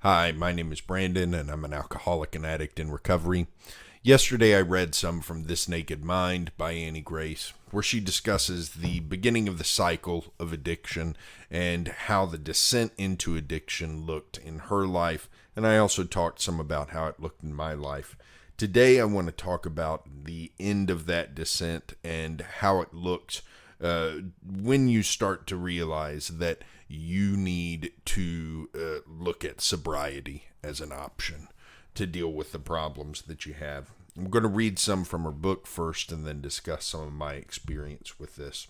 Hi, my name is Brandon, and I'm an alcoholic and addict in recovery. Yesterday, I read some from This Naked Mind by Annie Grace, where she discusses the beginning of the cycle of addiction and how the descent into addiction looked in her life, and I also talked some about how it looked in my life. Today, I want to talk about the end of that descent and how it looks when you start to realize that you need to look at sobriety as an option to deal with the problems that you have. I'm going to read some from her book first and then discuss some of my experience with this.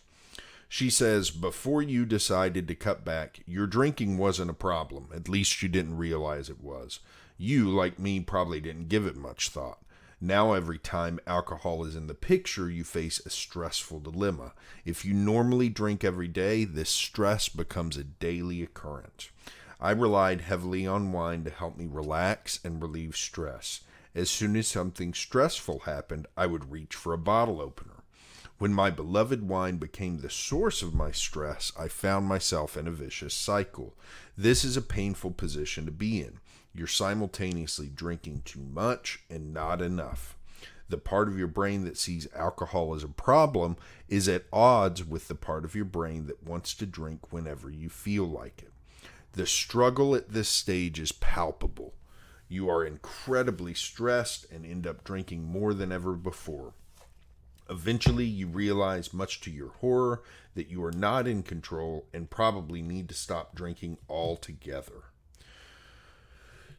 She says, before you decided to cut back, your drinking wasn't a problem. At least you didn't realize it was. You, like me, probably didn't give it much thought. Now every time alcohol is in the picture, you face a stressful dilemma. If you normally drink every day, this stress becomes a daily occurrence. I relied heavily on wine to help me relax and relieve stress. As soon as something stressful happened, I would reach for a bottle opener. When my beloved wine became the source of my stress, I found myself in a vicious cycle. This is a painful position to be in. You're simultaneously drinking too much and not enough. The part of your brain that sees alcohol as a problem is at odds with the part of your brain that wants to drink whenever you feel like it. The struggle at this stage is palpable. You are incredibly stressed and end up drinking more than ever before. Eventually, you realize, much to your horror, that you are not in control and probably need to stop drinking altogether.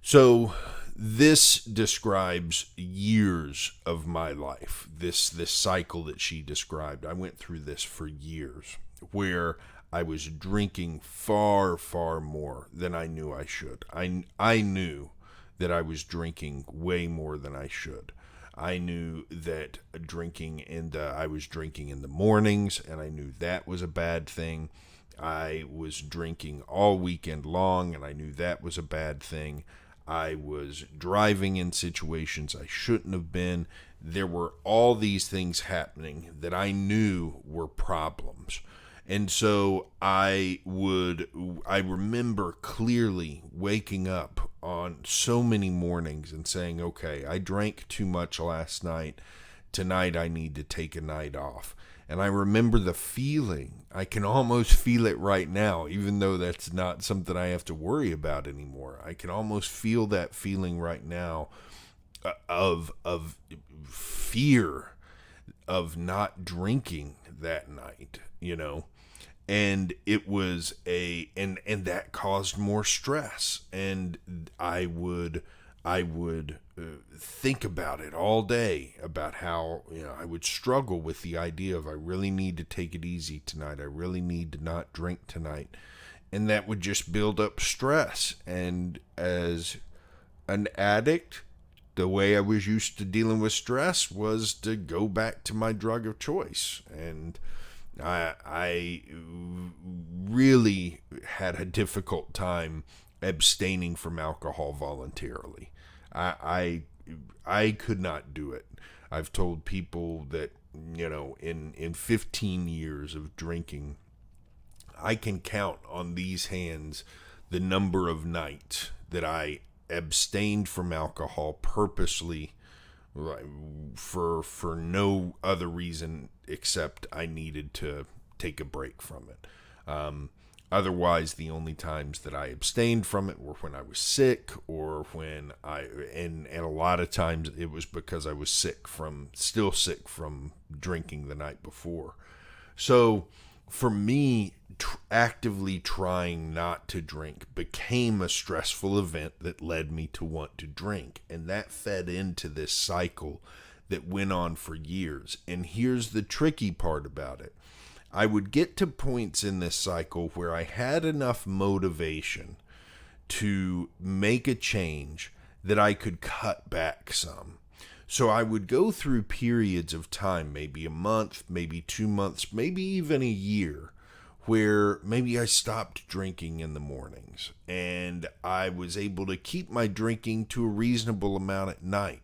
So this describes years of my life, this cycle that she described. I went through this for years, where I was drinking far, far more than I knew I should. I knew that I was drinking way more than I should. I knew that I was drinking in the mornings, and I knew that was a bad thing. I was drinking all weekend long, and I knew that was a bad thing. I was driving in situations I shouldn't have been. There were all these things happening that I knew were problems. And so I remember clearly waking up on so many mornings and saying, okay, I drank too much last night. Tonight I need to take a night off. And I remember the feeling. I can almost feel it right now, even though that's not something I have to worry about anymore. I can almost feel that feeling right now of fear of not drinking that night, And it was and that caused more stress. And I would think about it all day, about how I would struggle with the idea of I really need to take it easy tonight. I really need to not drink tonight. And that would just build up stress. And as an addict, the way I was used to dealing with stress was to go back to my drug of choice. And I really had a difficult time abstaining from alcohol voluntarily. I could not do it. I've told people that, in 15 years of drinking, I can count on these hands the number of nights that I abstained from alcohol purposely for no other reason except I needed to take a break from it. Otherwise, the only times that I abstained from it were when I was sick, or when and a lot of times it was because I was still sick from drinking the night before. So for me, actively trying not to drink became a stressful event that led me to want to drink. And that fed into this cycle that went on for years. And here's the tricky part about it. I would get to points in this cycle where I had enough motivation to make a change that I could cut back some. So I would go through periods of time, maybe a month, maybe 2 months, maybe even a year, where maybe I stopped drinking in the mornings and I was able to keep my drinking to a reasonable amount at night.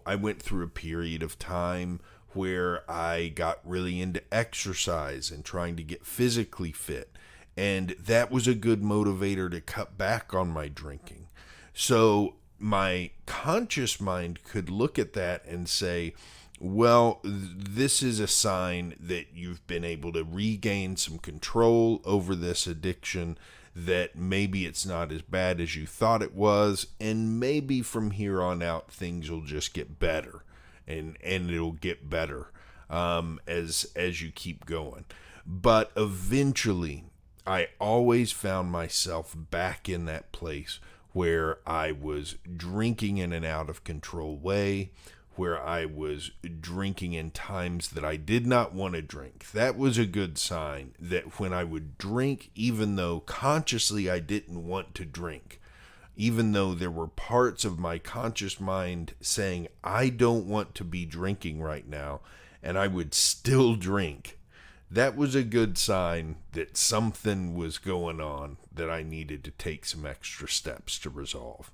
I went through a period of time where I got really into exercise and trying to get physically fit. And that was a good motivator to cut back on my drinking. So my conscious mind could look at that and say, well, this is a sign that you've been able to regain some control over this addiction, that maybe it's not as bad as you thought it was, and maybe from here on out things will just get better, and it'll get better as you keep going. But eventually, I always found myself back in that place where I was drinking in an out of control way, where I was drinking in times that I did not want to drink. That was a good sign that when I would drink, even though consciously I didn't want to drink, even though there were parts of my conscious mind saying, I don't want to be drinking right now, and I would still drink, that was a good sign that something was going on that I needed to take some extra steps to resolve.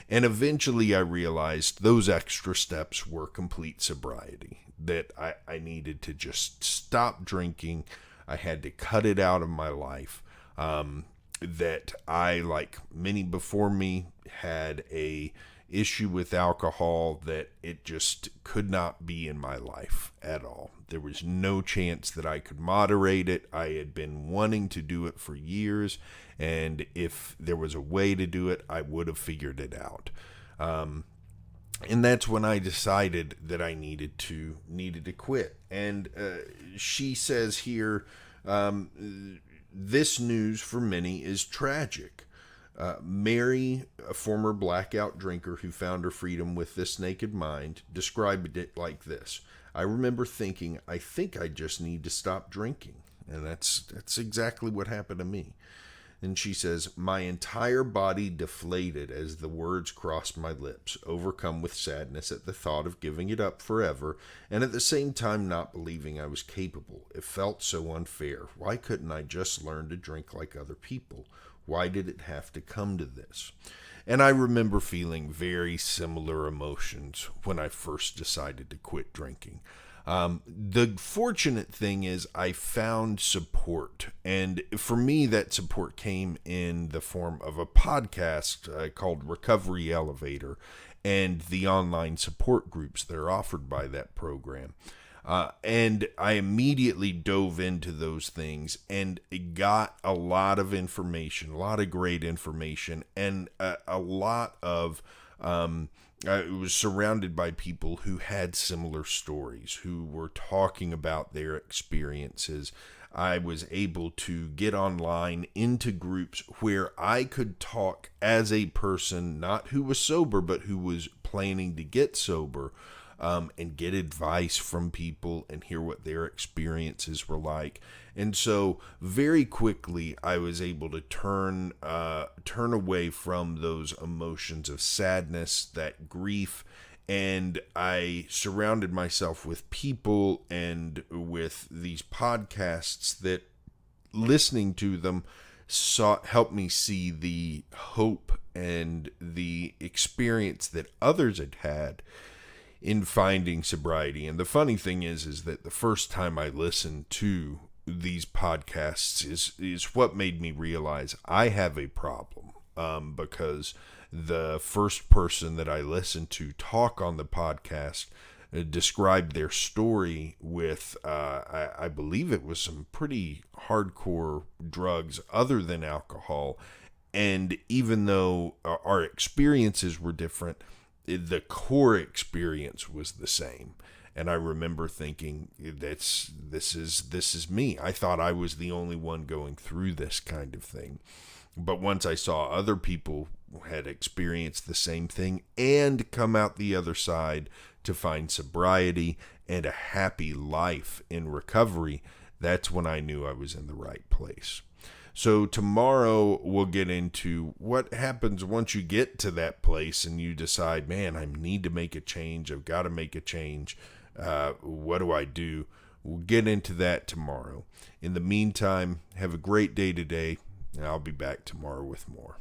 And eventually I realized those extra steps were complete sobriety, that I needed to just stop drinking. I had to cut it out of my life. That I, like many before me, had a issue with alcohol that it just could not be in my life at all. There was no chance that I could moderate it. I had been wanting to do it for years, and if there was a way to do it, I would have figured it out. And that's when I decided that I needed to quit. And she says here, this news for many is tragic. Mary, a former blackout drinker who found her freedom with This Naked Mind, described it like this. I remember thinking, I think I just need to stop drinking. And that's exactly what happened to me. And she says, my entire body deflated as the words crossed my lips, overcome with sadness at the thought of giving it up forever, and at the same time not believing I was capable. It felt so unfair. Why couldn't I just learn to drink like other people? Why did it have to come to this? And I remember feeling very similar emotions when I first decided to quit drinking. The fortunate thing is I found support, and for me that support came in the form of a podcast called Recovery Elevator and the online support groups that are offered by that program. And I immediately dove into those things and got a lot of information, a lot of great information, and a lot of I was surrounded by people who had similar stories, who were talking about their experiences. I was able to get online into groups where I could talk as a person, not who was sober, but who was planning to get sober, and get advice from people and hear what their experiences were like. And so very quickly I was able to turn away from those emotions of sadness, that grief, and I surrounded myself with people and with these podcasts that, listening to them, helped me see the hope and the experience that others had had in finding sobriety. And the funny thing is that the first time I listened to these podcasts is what made me realize I have a problem, because the first person that I listened to talk on the podcast described their story with I believe it was some pretty hardcore drugs other than alcohol, and even though our experiences were different, the core experience was the same. And I remember thinking, this is me. I thought I was the only one going through this kind of thing. But once I saw other people had experienced the same thing and come out the other side to find sobriety and a happy life in recovery, that's when I knew I was in the right place. So tomorrow we'll get into what happens once you get to that place and you decide, man, I need to make a change. I've got to make a change. What do I do? We'll get into that tomorrow. In the meantime, have a great day today, and I'll be back tomorrow with more.